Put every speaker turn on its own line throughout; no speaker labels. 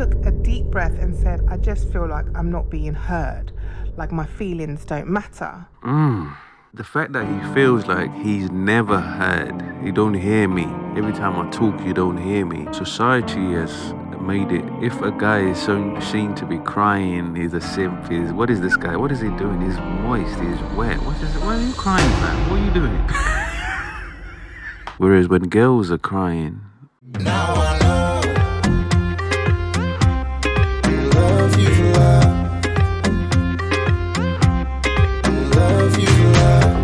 took a deep breath and said, I just feel like I'm not being heard, like my feelings don't matter.
The fact that he feels like he's never heard, you don't hear me. Every time I talk, you don't hear me. Society has made it. If a guy is seen to be crying, he's a simp. What is this guy? What is he doing? He's moist. He's wet. Why are you crying, man? What are you doing? Whereas when girls are crying,
Now I know love you for love. Love you for love.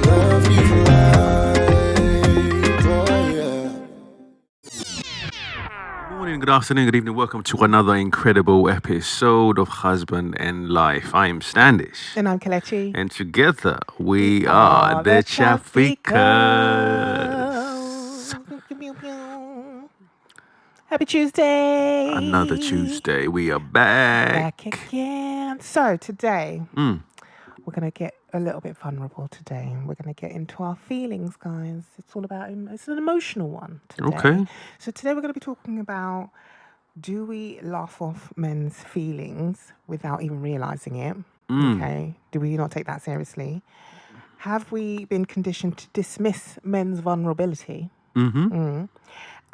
Love you for life. Oh yeah.
good morning, good afternoon, good evening. Welcome to another incredible episode of Husband and Life. I am Standish.
And I'm Kelechi.
And together we are the Chapfikas.
Happy Tuesday.
Another Tuesday. We are back.
Back again. So today,
Mm.
we're going to get a little bit vulnerable today. We're going to get into our feelings, guys. It's all about, it's an emotional one today.
Okay.
So today we're going to be talking about, do we laugh off men's feelings without even realizing it? Okay. Do we not take that seriously? Have we been conditioned to dismiss men's vulnerability?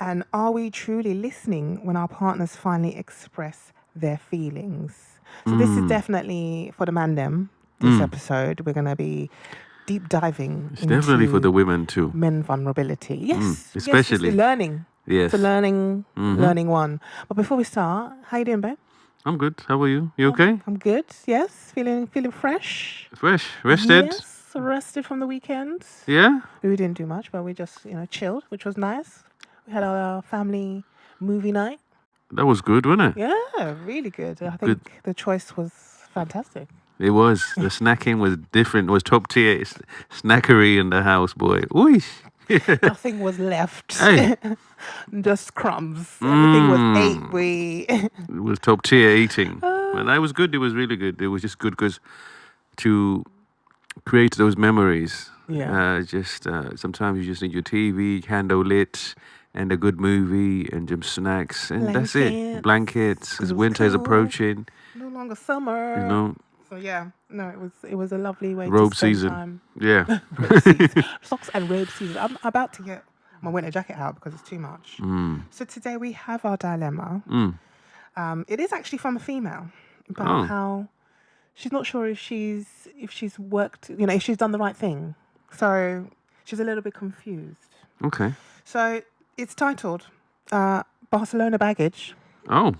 And are we truly listening when our partners finally express their feelings? So this is definitely for the mandem, this episode. We're going to be deep diving
It's definitely for the
into
women too.
men vulnerability. Yes.
especially.
Yes, it's learning.
Yes.
It's a learning one. But before we start, how you doing, babe?
I'm good. How are you? You okay?
I'm good. Yes. Feeling fresh.
Fresh? Rested?
Yes. Rested from the weekend.
Yeah?
We didn't do much, but we just, chilled, which was nice. We had our family movie night.
That was good, wasn't it?
Yeah, really good. I think the choice was fantastic.
It was. The snacking was different. It was top tier snackery in the house, boy. Ooh.
Nothing was left.
Hey.
Just crumbs. Everything was ate.
It was top tier eating. And that was good. It was really good. It was just good because to create those memories, sometimes you just need your TV, candle lit, and a good movie, and some snacks, and that's it. Blankets, because winter is approaching.
No longer summer. So yeah, no, it was a lovely way
robe
to spend
season.
time.
Yeah.
Robe season. Socks and robe season. I'm about to get my winter jacket out because it's too much. So today we have our dilemma. It is actually from a female about how she's not sure if she's worked, if she's done the right thing. So she's a little bit confused.
Okay.
So it's titled Barcelona Baggage.
Oh.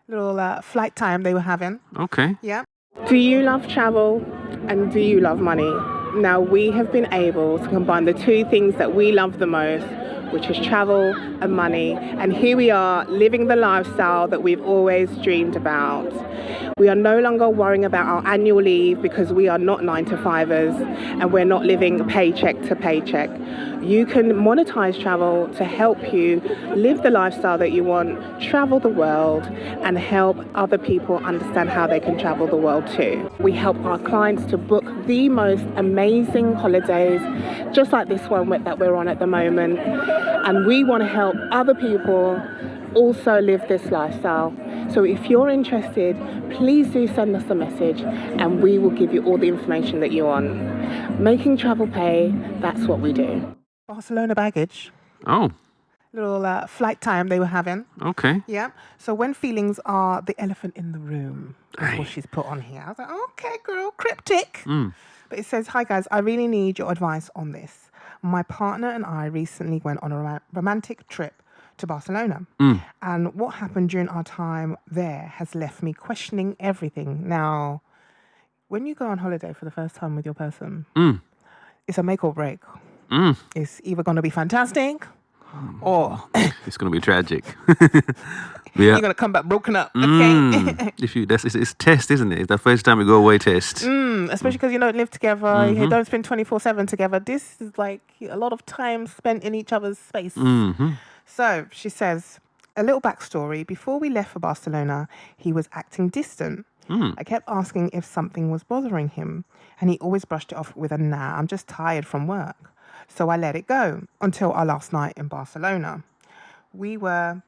Little flight time they were having.
Okay.
Yeah. Do you love travel and do you love money? Now we have been able to combine the two things that we love the most, which is travel and money. And here we are living the lifestyle that we've always dreamed about. We are no longer worrying about our annual leave because we are not 9-to-5ers and we're not living paycheck to paycheck. You can monetize travel to help you live the lifestyle that you want, travel the world, and help other people understand how they can travel the world too. We help our clients to book the most amazing holidays, just like this one that we're on at the moment. And we want to help other people also live this lifestyle. So if you're interested, please do send us a message and we will give you all the information that you want. Making travel pay, that's what we do. Barcelona Baggage.
Oh.
Little flight time they were having.
Okay.
Yeah. So when feelings are the elephant in the room, that's what she's put on here. I was like, okay, girl, cryptic. But it says, hi guys, I really need your advice on this. My partner and I recently went on a romantic trip to Barcelona. And what happened during our time there has left me questioning everything. Now, when you go on holiday for the first time with your person, it's a make or break. It's either going to be fantastic or
it's going to be tragic.
you're going to come back broken up. Okay.
It's test, isn't it? It's the first time you go away test.
Especially because you don't live together, you don't spend 24/7 together. This is like a lot of time spent in each other's space. So she says, a little backstory. Before we left for Barcelona, he was acting distant. I kept asking if something was bothering him, and he always brushed it off with a nah, I'm just tired from work. So I let it go until our last night in Barcelona. we were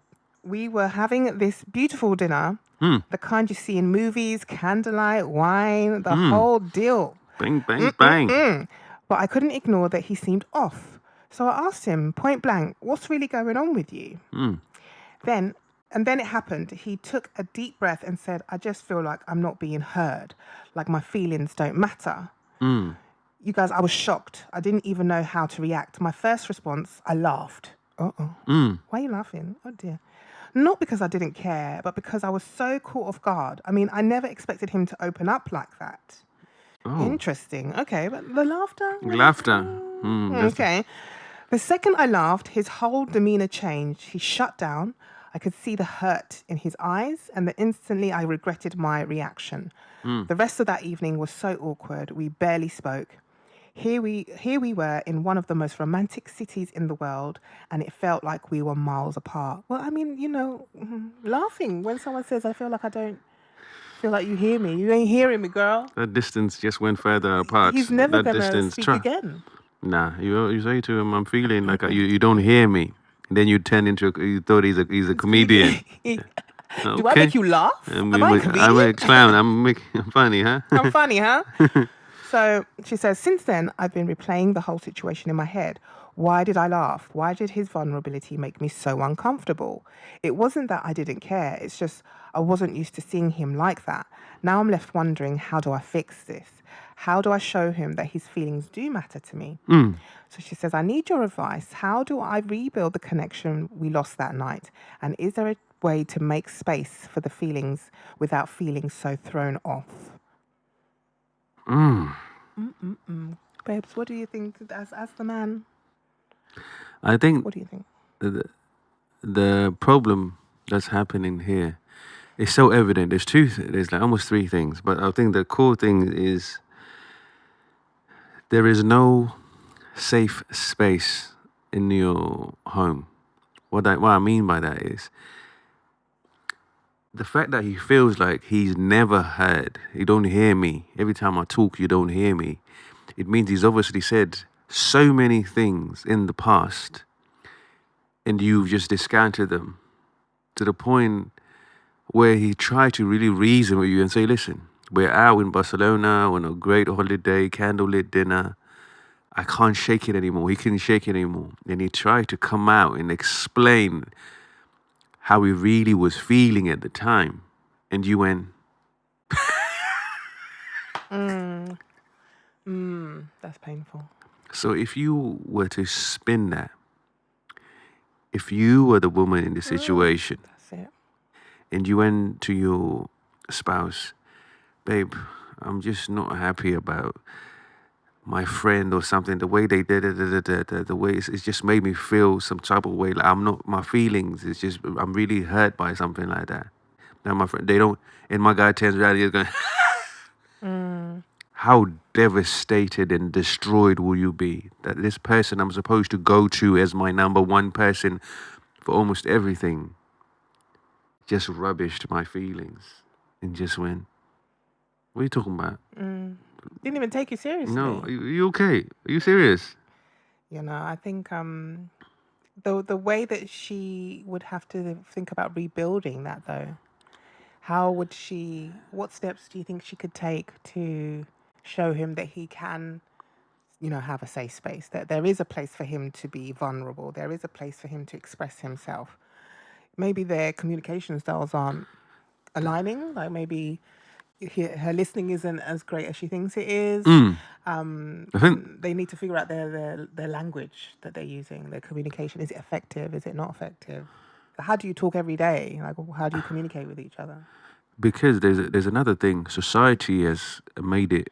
having this beautiful dinner, the kind you see in movies, candlelight, wine, the whole deal.
Bang, bang, bang.
But I couldn't ignore that he seemed off. So I asked him point blank, what's really going on with you? Then it happened. He took a deep breath and said, I just feel like I'm not being heard, like my feelings don't matter. You guys, I was shocked. I didn't even know how to react. My first response, I laughed. Why are you laughing? Oh dear. Not because I didn't care, but because I was so caught off guard. I mean, I never expected him to open up like that.
Oh.
Interesting. Okay, but the laughter?
Laughter.
Okay. The second I laughed, his whole demeanor changed. He shut down. I could see the hurt in his eyes, and instantly I regretted my reaction. The rest of that evening was so awkward. We barely spoke. Here we were in one of the most romantic cities in the world, and it felt like we were miles apart. Well, I mean, laughing when someone says, I feel like I don't feel like you hear me. You ain't hearing me, girl.
That distance just went further apart.
He's never
that
going to speak again.
Nah, you say to him, I'm feeling like you don't hear me. And then you turn into, you thought he's a comedian.
Do I make you laugh? Am I a comedian?
I'm a clown. I'm funny, huh?
I'm funny, huh? So she says, since then, I've been replaying the whole situation in my head. Why did I laugh? Why did his vulnerability make me so uncomfortable? It wasn't that I didn't care. It's just I wasn't used to seeing him like that. Now I'm left wondering, how do I fix this? How do I show him that his feelings do matter to me? So she says, I need your advice. How do I rebuild the connection we lost that night? And is there a way to make space for the feelings without feeling so thrown off? Babes, what do you think as the man?
I think
What do you think?
the problem that's happening here is so evident. There's like almost three things, but I think the core thing is there is no safe space in your home. What I mean by that is the fact that he feels like he's never heard. You don't hear me. Every time I talk, you don't hear me. It means he's obviously said so many things in the past and you've just discounted them to the point where he tried to really reason with you and say, listen, we're out in Barcelona on a great holiday, candlelit dinner. I can't shake it anymore. He couldn't shake it anymore. And he tried to come out and explain how he really was feeling at the time. And you went,
That's painful.
So if you were to spin that, if you were the woman in the situation,
That's it.
and you went to your spouse, babe, I'm just not happy about my friend or something, the way they did it, the way it's just made me feel some type of way. Like I'm not, my feelings, it's just, I'm really hurt by something like that. Now my friend, they don't, and my guy turns around, he's going, how devastated and destroyed will you be that this person I'm supposed to go to as my number one person for almost everything just rubbished my feelings and just went, what are you talking about?
Didn't even take you seriously.
No, you okay? Are you serious?
I think the way that she would have to think about rebuilding that, though, what steps do you think she could take to show him that he can, have a safe space, that there is a place for him to be vulnerable, there is a place for him to express himself? Maybe their communication styles aren't aligning, like maybe her listening isn't as great as she thinks it is.
I think
They need to figure out their language that they're using, their communication. Is it effective? Is it not effective? How do you talk every day? Like, how do you communicate with each other?
because there's another thing. Society has made it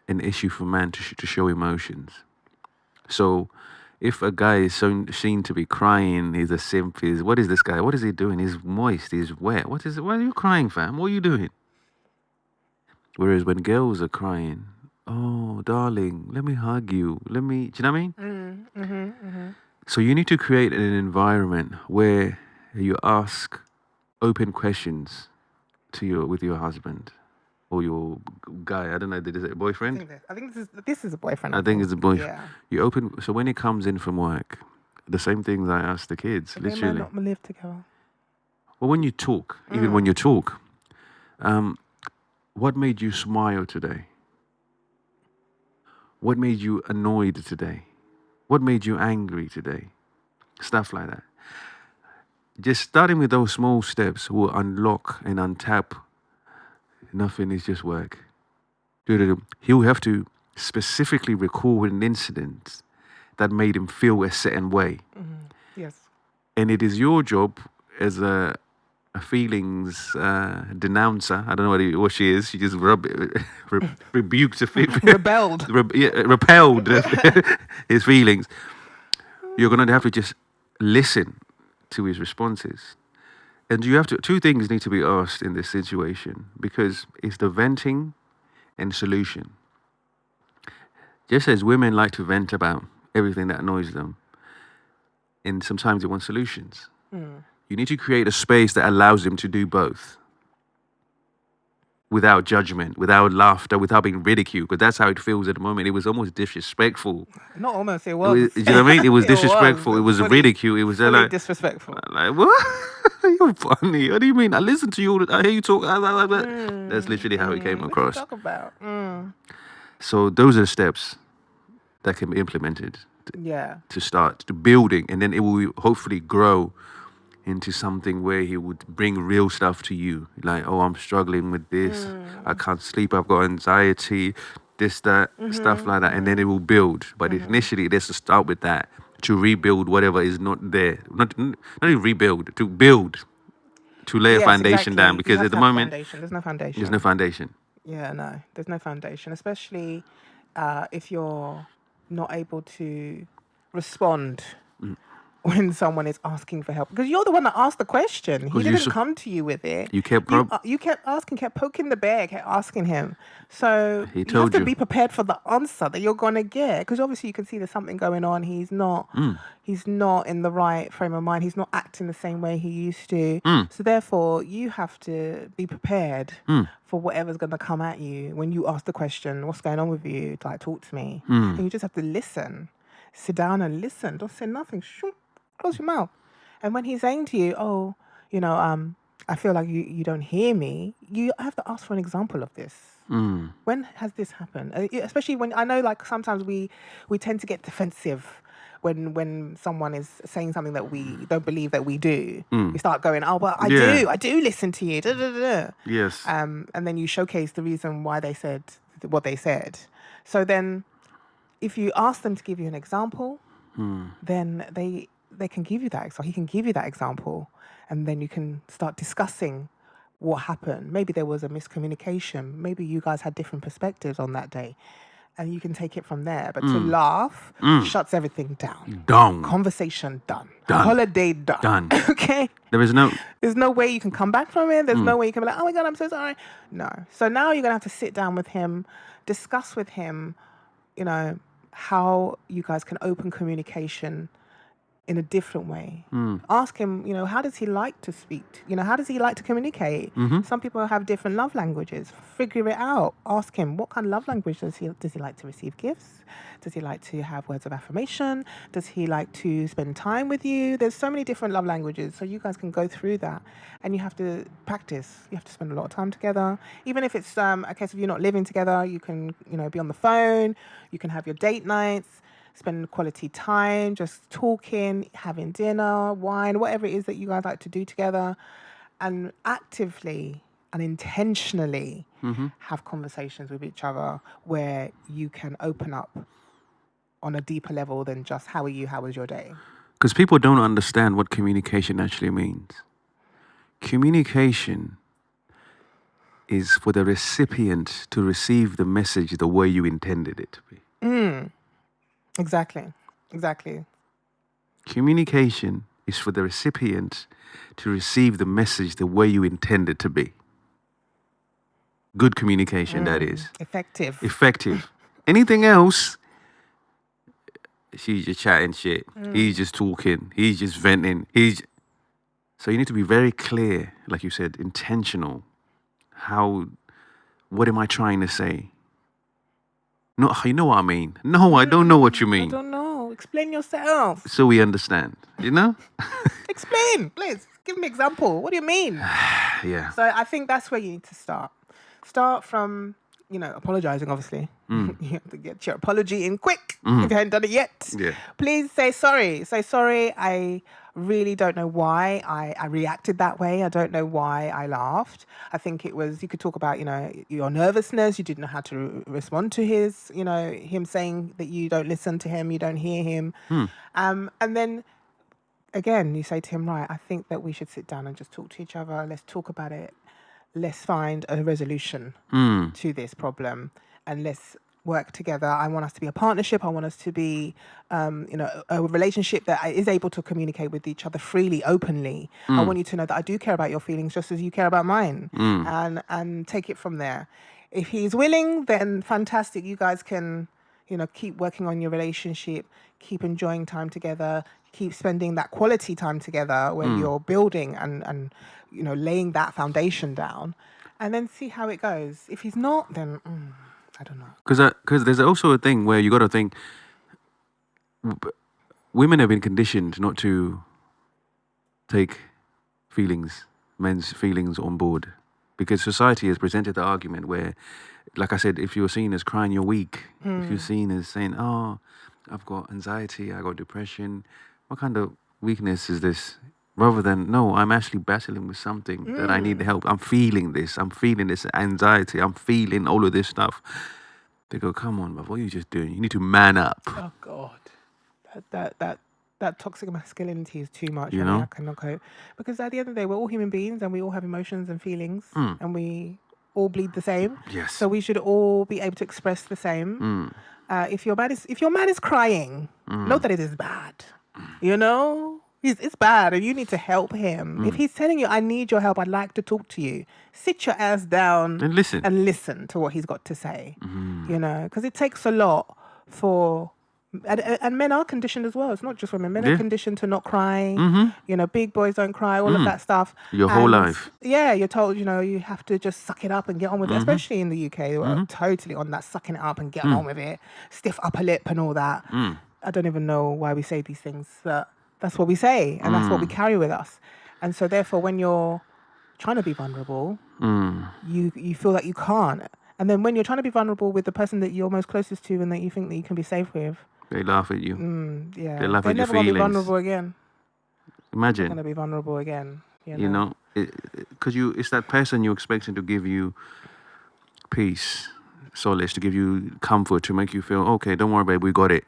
an issue for man to show emotions. So if a guy is seen to be crying, he's a simp. What is this guy? What is he doing? He's moist. He's wet. What is it? Why are you crying, fam? What are you doing? Whereas when girls are crying, oh, darling, let me hug you. Do you know what I mean? So you need to create an environment where you ask open questions with your husband or your guy. I don't know, is it a boyfriend?
I think this is a boyfriend.
I think it's a boyfriend.
Yeah.
You open, so when he comes in from work, The same things I ask the kids,
They might
literally.
not live together.
Well, when you talk, even when you talk, what made you smile today? What made you annoyed today? What made you angry today? Stuff like that. Just starting with those small steps will unlock and untap. Nothing is just work. He'll have to specifically recall an incident that made him feel a certain way.
Yes.
And it is your job as a feelings denouncer. I don't know what she is. She just rebuked the
Rebelled.
repelled his feelings. You're going to have to just listen to his responses. And you have to, two things need to be asked in this situation, because it's the venting and solution. Just as women like to vent about everything that annoys them, and sometimes they want solutions. You need to create a space that allows him to do both. Without judgment, without laughter, without being ridiculed, because that's how it feels at the moment. It was almost disrespectful.
Not almost, it
Do
was.
you know what I mean? It was
It was.
disrespectful. It was
Fully-
ridicule. It was
Fully
like,
disrespectful.
like, what? You're funny. What do you mean? I listen to you. I hear you talk. That's literally how it came
What
across.
you talk about?
So those are the steps that can be implemented
Yeah.
to start to building, and then it will hopefully grow into something where he would bring real stuff to you. Like, oh, I'm struggling with this. I can't sleep. I've got anxiety, this, that, stuff like that. And then it will build. But initially, it has to start with that to rebuild whatever is not there. Not even rebuild, to build, to lay a
Yes,
foundation
exactly.
down.
You
Because
have
at
to
the
have
moment,
foundation. There's no foundation.
there's no foundation.
Yeah, no, there's no foundation, especially if you're not able to respond when someone is asking for help, because you're the one that asked the question. He
'Cause you
didn't
so-
come to you with it.
You kept
You kept asking, kept poking the bear, kept asking him. So
He
you
told
have to
you.
be prepared for the answer that you're gonna get, because obviously you can see there's something going on. He's not in the right frame of mind. He's not acting the same way he used to. So therefore, you have to be prepared for whatever's gonna come at you when you ask the question, "What's going on with you?" Like, talk to me, and you just have to listen. Sit down and listen. Don't say nothing. Shoot. Close your mouth. And when he's saying to you, "Oh, I feel like you don't hear me," you have to ask for an example of this. When has this happened? Especially when I know, like, sometimes we tend to get defensive when someone is saying something that we don't believe that we do. We start going, "Oh, but I do listen to you." Da, da, da, da.
Yes.
And then you showcase the reason why they said what they said. So then, if you ask them to give you an example, then they can give you that. So he can give you that example, and then you can start discussing what happened. Maybe there was a miscommunication. Maybe you guys had different perspectives on that day, and you can take it from there. But to laugh shuts everything down.
Done.
Conversation done.
Done.
Holiday done.
Done.
Okay.
There's no
way you can come back from it. There's no way you can be like, "Oh my God, I'm so sorry." No. So now you're going to have to sit down with him, discuss with him, how you guys can open communication in a different way. Ask him, how does he like to speak? How does he like to communicate? Some people have different love languages. Figure it out. Ask him, what kind of love language does he like to receive gifts? Does he like to have words of affirmation? Does he like to spend time with you? There's so many different love languages. So you guys can go through that, and you have to practice. You have to spend a lot of time together. Even if it's a case of you not living together, you can, be on the phone. You can have your date nights. Spend quality time, just talking, having dinner, wine, whatever it is that you guys like to do together, and actively and intentionally have conversations with each other where you can open up on a deeper level than just, "How are you? How was your day?"
Because people don't understand what communication actually means. Communication is for the recipient to receive the message the way you intended it to be.
Exactly.
Communication is for the recipient to receive the message the way you intend it to be. Good communication, that is.
Effective.
Effective. Anything else, she's just chatting shit. He's just talking. He's just venting. So you need to be very clear, like you said, intentional. What am I trying to say? No, you know what I mean. No, I don't know what you
I
mean.
don't know. explain yourself.
So we understand, you know?
Explain, please. Give me an example. What do you mean?
Yeah.
So I think that's where you need to start. Start from, apologizing, obviously. You have to get your apology in quick if you haven't done it yet.
Yeah.
Please say sorry. Say sorry. I really don't know why I reacted that way. I don't know why I laughed. I think it was, you could talk about, your nervousness. You didn't know how to respond to his, him saying that you don't listen to him, you don't hear him. And then again, you say to him, right, I think that we should sit down and just talk to each other. Let's talk about it. Let's find a resolution to this problem, and let's work together. I want us to be a partnership. I want us to be, a relationship that is able to communicate with each other freely, openly. I want you to know that I do care about your feelings just as you care about mine, and take it from there. If he's willing, then fantastic. You guys can, keep working on your relationship, keep enjoying time together, keep spending that quality time together where you're building and laying that foundation down, and then see how it goes. If he's not, then I don't know.
Because there's also a thing where you got to think, women have been conditioned not to take men's feelings on board, because society has presented the argument where, like I said, if you're seen as crying, you're weak. If you're seen as saying, oh, I've got anxiety, I got depression, what kind of weakness is this? Rather than, no, I'm actually battling with something that I need help. I'm feeling this anxiety. I'm feeling all of this stuff. They go, come on, but what are you just doing? You need to man up.
Oh God, that toxic masculinity is too much.
You
for
know?
me. I cannot cope, because at the end of the day, we're all human beings and we all have emotions and feelings, and we all bleed the same.
Yes.
So we should all be able to express the same. If your man is crying, know that it is bad. It's bad, and you need to help him. If he's telling you, I need your help, I'd like to talk to you, sit your ass down
And listen.
to what he's got to say. Because it takes a lot for, and men are conditioned as well. It's not just women. Men are conditioned to not cry. Big boys don't cry, all of that stuff.
Your whole life.
Yeah, you're told, you have to just suck it up and get on with it, especially in the UK. We're totally on that sucking it up and getting on with it, stiff upper lip and all that. I don't even know why we say these things, but that's what we say, and that's what we carry with us. And so therefore, when you're trying to be vulnerable, you feel that you can't. And then when you're trying to be vulnerable with the person that you're most closest to and that you think that you can be safe with,
they laugh at you.
Yeah,
They laugh
they're
at your
never going to be
feelings.
vulnerable again.
Imagine.
They're going to be vulnerable again.
Because it's that person you're expecting to give you peace, solace, to give you comfort, to make you feel, okay, don't worry, babe, we got it.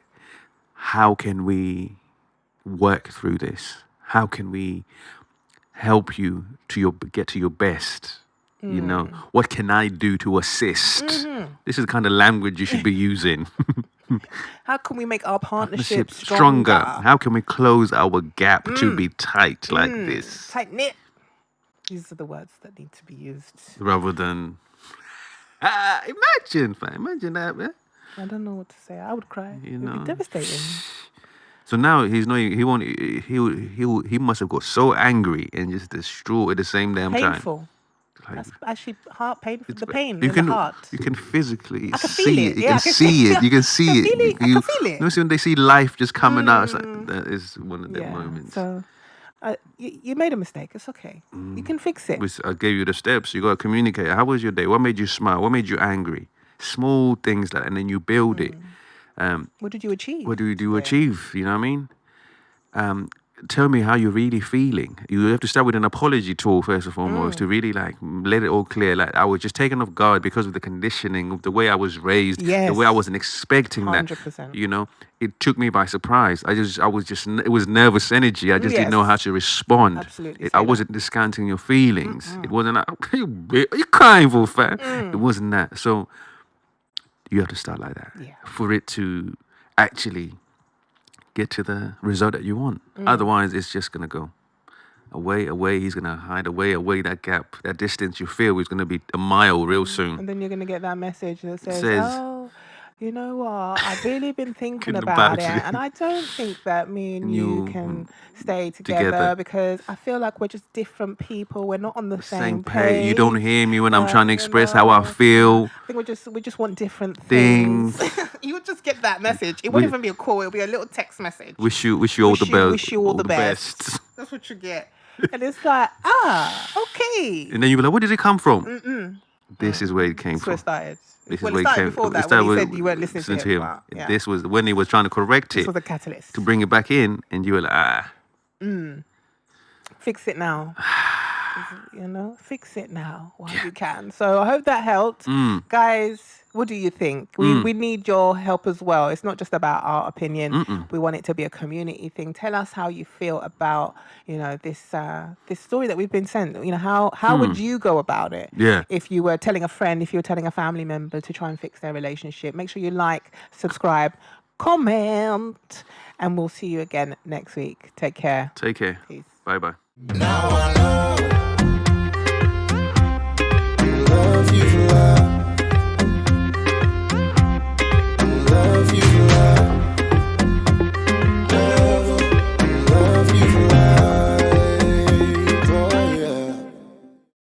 How can we work through this? How can we help you get to your best? What can I do to assist? This is the kind of language you should be using.
How can we make our partnership stronger?
stronger? How can we close our gap to be tight like this?
Tight knit. These are the words that need to be used.
Rather than, imagine that, man.
I don't know what to say. I would cry. It would be devastating.
So now he must have got so angry and just distraught at the same damn time.
Painful. That's actually heart pain. The pain
You
in
can
the heart.
you can physically
I can
see
feel
it.
it.
You
Yeah,
can
I can
see
see
it. You can see it.
I can feel it.
You know, when they see life just coming out, it's like, that is one of them moments.
So you made a mistake. It's okay. You can fix it.
I gave you the steps. You got to communicate. How was your day? What made you smile? What made you angry? Small things like that, and then you build it.
What did you achieve?
What do you achieve? You know what I mean? Tell me how you're really feeling. You have to start with an apology tool first and foremost to really let it all clear. Like, I was just taken off guard because of the conditioning of the way I was raised, the way I wasn't expecting
100%.
that. It took me by surprise. It was nervous energy. I just didn't know how to respond.
Absolutely.
I wasn't discounting your feelings. It wasn't like, okay, are you crying for, fam? It wasn't that. So you have to start like that for it to actually get to the result that you want. Otherwise, it's just going to go away. He's going to hide away. That gap, that distance you feel is going to be a mile real soon.
And then you're going to get that message that says, you know what? I've really been thinking
Thinking
about
about
it,
it.
and I don't think that me and you
You
can stay together
together.
because I feel like we're just different people. We're not on the
Same
same
page. You don't
page.
hear me when I'm trying to
You
express how I
know,
feel.
I think we just want different things.
Things.
You would just get that message. It
We-
wouldn't even be a call. It'll be a little text message.
Wish you all the best.
Wish you all the best. That's what you get. And it's like, okay.
And then you be like, where did it come from? This is where it came
That's where it
from.
started.
This
Well,
is
it
where it
started
came
before
from.
that
It
when he
started
said you weren't listening to him. But, yeah.
This was when he was trying to correct
This
it
was a catalyst.
to bring it back in, and you were like,
Fix it now. You know, fix it now while you can. So I hope that helped. Guys, what do you think? We need your help as well. It's not just about our opinion. We want it to be a community thing. Tell us how you feel about, you know, this story that we've been sent. You know, how would you go about it?
Yeah.
If you were telling a friend, if you were telling a family member to try and fix their relationship, make sure you like, subscribe, comment, and we'll see you again next week. Take care.
take care.
Peace.
Bye bye.
Now I know.